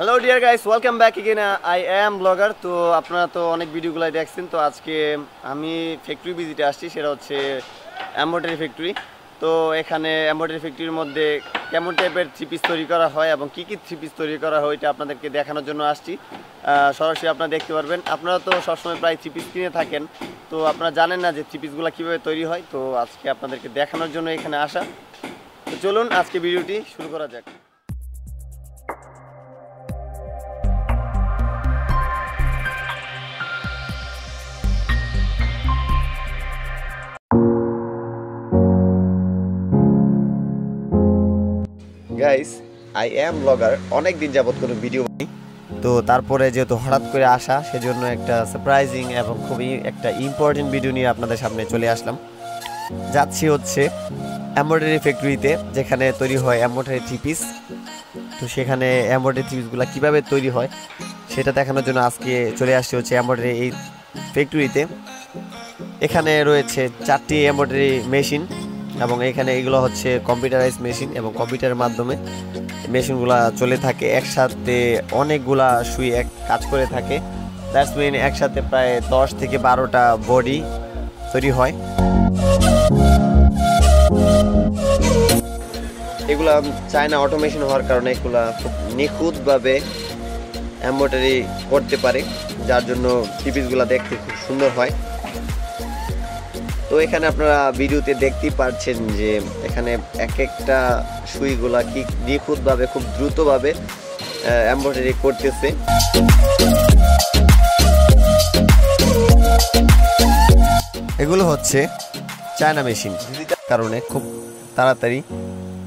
Hello dear guys, welcome back again. I am blogger. তো আপনারা তো অনেক ভিডিওগুলাই দেখছেন। তো আজকে আমি ফ্যাক্টরি ভিজিটে আসছি, সেটা হচ্ছে এমব্রয়ডারি ফ্যাক্টরি। তো এখানে এমব্রয়ডারি ফ্যাক্টরির মধ্যে কেমন টাইপের থ্রি পিস তৈরি করা হয় এবং কী কী থ্রি পিস তৈরি করা হয় এটা আপনাদেরকে দেখানোর জন্য আসছি। সরাসরি আপনারা দেখতে পারবেন। আপনারা তো সবসময় প্রায় থ্রি পিস কিনে থাকেন, তো আপনারা জানেন না যে থ্রি পিসগুলো কীভাবে তৈরি হয়। তো আজকে আপনাদেরকে দেখানোর জন্য এখানে আসা। তো চলুন আজকে ভিডিওটি শুরু করা যাক। Guys, I am blogger. অনেক দিন যাবত কোনো ভিডিও বানাই, তো তারপরে যেহেতু হঠাৎ করে আসা, সেজন্য একটা সারপ্রাইজিং এবং খুবই একটা ইম্পর্টেন্ট ভিডিও নিয়ে আপনাদের সামনে চলে আসলাম। যাচ্ছি হচ্ছে এমব্রয়ডারি ফ্যাক্টরিতে, যেখানে তৈরি হয় এমব্রয়ডারি থ্রি পিস। তো সেখানে এমব্রয়ডারি থ্রি পিসগুলো কীভাবে তৈরি হয় সেটা দেখানোর জন্য আজকে চলে আসছি হচ্ছে এমব্রয়ডারি এই ফ্যাক্টরিতে। এখানে রয়েছে 4টি এমব্রয়ডারি মেশিন এবং এখানে এগুলো হচ্ছে কম্পিউটারাইজ মেশিন, এবং কম্পিউটারের মাধ্যমে মেশিনগুলো চলে থাকে। একসাথে অনেকগুলা সুই কাজ করে থাকে। দ্যাটস মিন একসাথে প্রায় 10 থেকে 12টা বডি তৈরি হয়। এগুলা চায়না অটোমেশন হওয়ার কারণে এগুলা খুব নিখুঁতভাবে এমব্রয়ডারি করতে পারে, যার জন্য থ্রি পিসগুলো দেখতে খুব সুন্দর হয়। তো এখানে আপনারা ভিডিওতে দেখতেই পাচ্ছেন যে এখানে এক একটা সুইগুলা কি নিখুঁতভাবে খুব দ্রুতভাবে এমব্রয়ডারি করতেছে। এগুলো হচ্ছে চায়না মেশিন, কারণে খুব তাড়াতাড়ি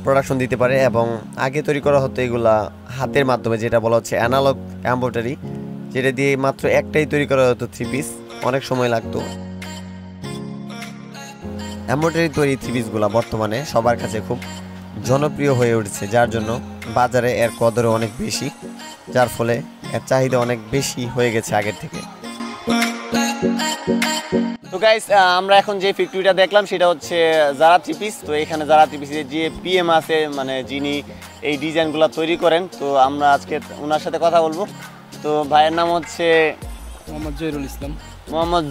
প্রোডাকশন দিতে পারে। এবং আগে তৈরি করা হতো এগুলা হাতের মাধ্যমে, যেটা বলা হচ্ছে অ্যানালগ এমব্রয়ডারি, যেটা দিয়ে মাত্র একটাই তৈরি করা হতো থ্রি পিস, অনেক সময় লাগতো। এমব্রয়ডারি তৈরি থ্রি পিসগুলো বর্তমানে সবার কাছে খুব জনপ্রিয় হয়ে উঠছে, যার জন্য বাজারে এর কদর অনেক বেশি, যার ফলে এর চাহিদা অনেক বেশি হয়ে গেছে আগের থেকে। তো গাইস, আমরা এখন যে ফ্যাক্টরিটা দেখলাম সেটা হচ্ছে জারা থ্রি পিস। তো এখানে জারা থ্রি পিসের যে পিএম আছে, মানে যিনি এই ডিজাইনগুলো তৈরি করেন, তো আমরা আজকে ওনার সাথে কথা বলবো। তো ভাইয়ের নাম হচ্ছে মোহাম্মদ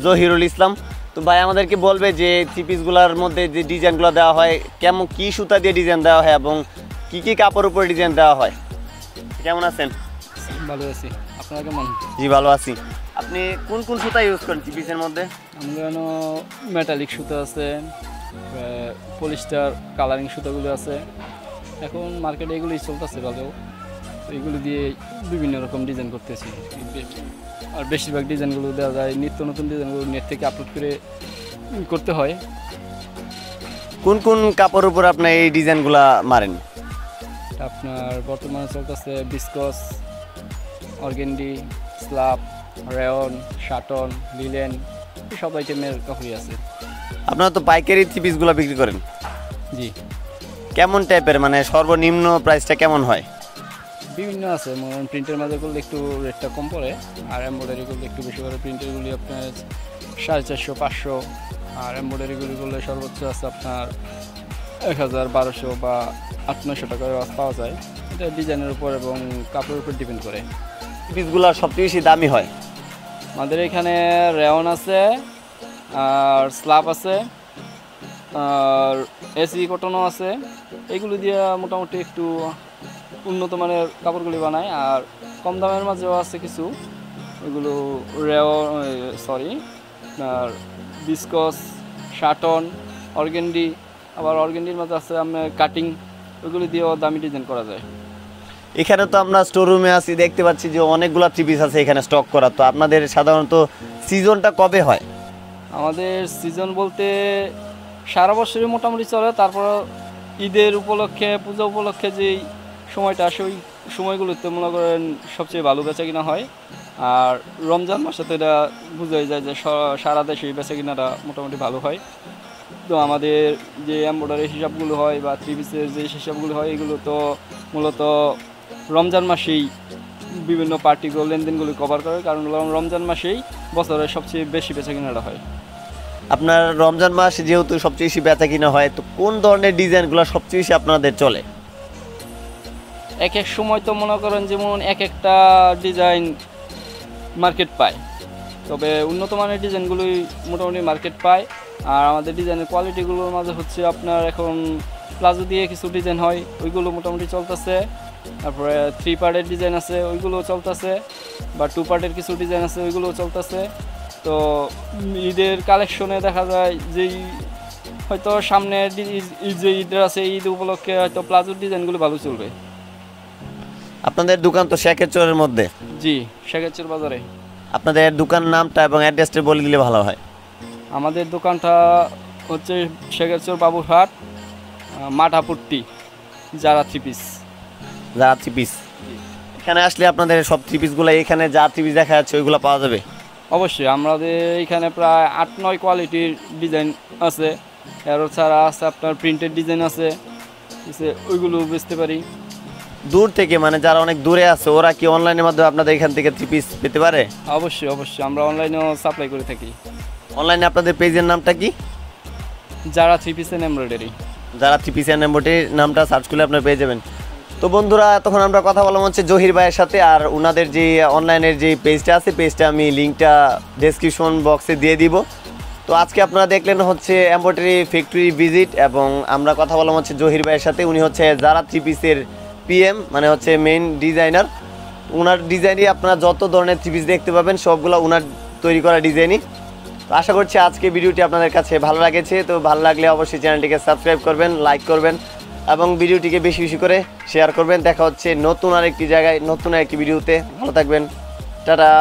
জহিরুল ইসলাম। তো ভাই আমাদেরকে বলবে যে থ্রি পিসগুলোর মধ্যে যে ডিজাইনগুলো দেওয়া হয়, কেমন কী সুতা দিয়ে ডিজাইন দেওয়া হয় এবং কি কি কাপড়ের উপরে ডিজাইন দেওয়া হয়। কেমন আছেন? ভালো আছি, আপনারা কেমন? জি ভালো আছি। আপনি কোন কোন সুতা ইউজ করেন থ্রি পিসের মধ্যে? আমরা মেটালিক সুতা আছে, পলিস্টার কালারিং সুতাগুলো আছে। এখন মার্কেটে এগুলোই চলতেছে ভালো। এগুলো দিয়ে বিভিন্ন রকম ডিজাইন করতেছি, আর বেশিরভাগ ডিজাইনগুলো দেওয়া যায়, নিত্য নতুন ডিজাইনগুলো নেট থেকে আপলোড করে করতে হয়। কোন কোন কাপড়ের উপর আপনি এই ডিজাইনগুলো মারেন? আপনার বর্তমানে চলতেছে viscose, organdy, slub, rayon, satin, linen, সব আইটেমের কাপড়ই আছে। আপনারা তো পাইকারি থ্রি পিসগুলো বিক্রি করেন? জি। কেমন টাইপের, মানে সর্বনিম্ন প্রাইসটা কেমন হয়? বিভিন্ন আছে, মনে প্রিন্টের মাঝে করলে একটু রেটটা কম পড়ে, আর এমব্রয়ডারি করলে একটু বেশি পড়ে। প্রিন্টেরগুলি আপনার 450-500, আর এমব্রয়ডারিগুলি করলে সর্বোচ্চ আছে আপনার 1000, 1200 বা 800-900 টাকার পাওয়া যায়। এটা ডিজাইনের উপর এবং কাপড়ের উপর ডিপেন্ড করে। থ্রি পিসগুলো সবচেয়ে বেশি দামি হয়? আমাদের এখানে রেয়ন আছে, আর স্লাব আছে, আর এসি কটনও আছে। এগুলো দিয়ে মোটামুটি একটু উন্নত মানের কাপড়গুলি বানায়। আর কম দামের মাঝেও আছে কিছু, এগুলো আর বিস্কস, শাটন, অর্গেন্ডি। আবার অর্গেন্ডির মাঝে আছে আপনার কাটিং, ওইগুলি দিয়েও দামি ডিজাইন করা যায়। এখানে তো আমরা স্টোর রুমে আছি, দেখতে পাচ্ছি যে অনেকগুলো থ্রি পিস আছে এখানে স্টক করা। তো আপনাদের সাধারণত সিজনটা কবে হয়? আমাদের সিজন বলতে সারা বছরই মোটামুটি চলে, তারপর ঈদের উপলক্ষে, পূজা উপলক্ষে যেই সময়টা আসে ওই সময়গুলোতে মনে করেন সবচেয়ে ভালো বেচা কিনা হয়। আর রমজান মাসে তো এটা বোঝাই যায় যে সারা দেশে বেচা কিনাটা মোটামুটি ভালো হয়। তো আমাদের যে এমব্রয়ডারি হিসাবগুলো হয় বা থ্রি পিসের যে হিসাবগুলো হয়, এগুলো তো মূলত রমজান মাসেই বিভিন্ন পার্টিগুলো লেনদেনগুলো কভার করে, কারণ রমজান মাসেই বছরের সবচেয়ে বেশি বেচা কিনাটা হয়। আপনার রমজান মাস যেহেতু সবচেয়ে বেশি বেচা কিনা হয়, তো কোন ধরনের ডিজাইনগুলো সবচেয়ে বেশি আপনাদের চলে? এক এক সময় তো মনে করেন যেমন এক একটা ডিজাইন মার্কেট পায়, তবে উন্নত মানের ডিজাইনগুলোই মোটামুটি মার্কেট পায়। আর আমাদের ডিজাইনের কোয়ালিটিগুলোর মাঝে হচ্ছে আপনার এখন প্লাজো দিয়ে কিছু ডিজাইন হয়, ওইগুলো মোটামুটি চলতেছে। তারপরে 3 পার্টের ডিজাইন আছে, ওইগুলো চলতেছে, বা 2 পার্টের কিছু ডিজাইন আছে, ওইগুলো চলতেছে। তো ঈদের কালেকশনে দেখা যায় যেই হয়তো সামনে যে ঈদ আছে, ঈদ উপলক্ষে হয়তো প্লাজোর ডিজাইনগুলো ভালো চলবে। আপনাদের দোকান তো শেখেরচরের মধ্যে। জি, শেখেরচর বাজারে। আপনাদের দোকান নামটা এবং অ্যাড্রেসটা বলে দিলে ভালো হয়। আমাদের দোকানটা হচ্ছে শেখেরচর বাবুরহাট, মাঠাপট্টি, যারা 3 পিস। যারা 3 পিস, এখানে আসলে আপনাদের সব 3 পিসগুলো, এখানে যা 3 পিস দেখা যাচ্ছে ওইগুলো পাওয়া যাবে? অবশ্যই, আমাদের এখানে প্রায় 8-9 কোয়ালিটির ডিজাইন আছে। এরও ছাড়া আছে আপনার প্রিন্টেড ডিজাইন আছে, ওইগুলো বেচতে পারি। দূর থেকে মানে যারা অনেক দূরে আছে ওরা কি অনলাইনের মাধ্যমে আপনাদের এখান থেকে 3 পিস পেতে পারে? অবশ্যই অবশ্যই, আমরা অনলাইনেও সাপ্লাই করে থাকি। অনলাইনে আপনাদের পেজের নামটা কি? যারা 3 পিস এন্ড এমব্রয়ডারি। যারা 3 পিস এন্ড এমব্রয়ডারি নামটা সার্চ করলে আপনারা পেয়ে যাবেন। তো বন্ধুরা, তখন আমরা কথা বললাম হচ্ছে জহির ভাইয়ের সাথে, আর ওনাদের যে অনলাইনের যে পেজটা আছে, পেজটা আমি লিঙ্কটা ডেসক্রিপশন বক্সে দিয়ে দিব। তো আজকে আপনারা দেখলেন হচ্ছে এমব্রয়ডারি ফ্যাক্টরি ভিজিট, এবং আমরা কথা বললাম হচ্ছে জহির ভাইয়ের সাথে। উনি হচ্ছে যারা 3 পিসের পিএম, মানে হচ্ছে মেইন ডিজাইনার। ওনার ডিজাইনই আপনারা যত ধরনের 3 পিস দেখতে পাবেন সবগুলো ওনার তৈরি করা ডিজাইনই। তো আশা করছি আজকে ভিডিওটি আপনাদের কাছে ভালো লাগেছে। তো ভালো লাগলে অবশ্যই চ্যানেলটিকে সাবস্ক্রাইব করবেন, লাইক করবেন এবং ভিডিওটিকে বেশি বেশি করে শেয়ার করবেন। দেখা হচ্ছে নতুন আরেকটি জায়গায়, নতুন আরেকটি ভিডিওতে। ভালো থাকবেন, টাটা।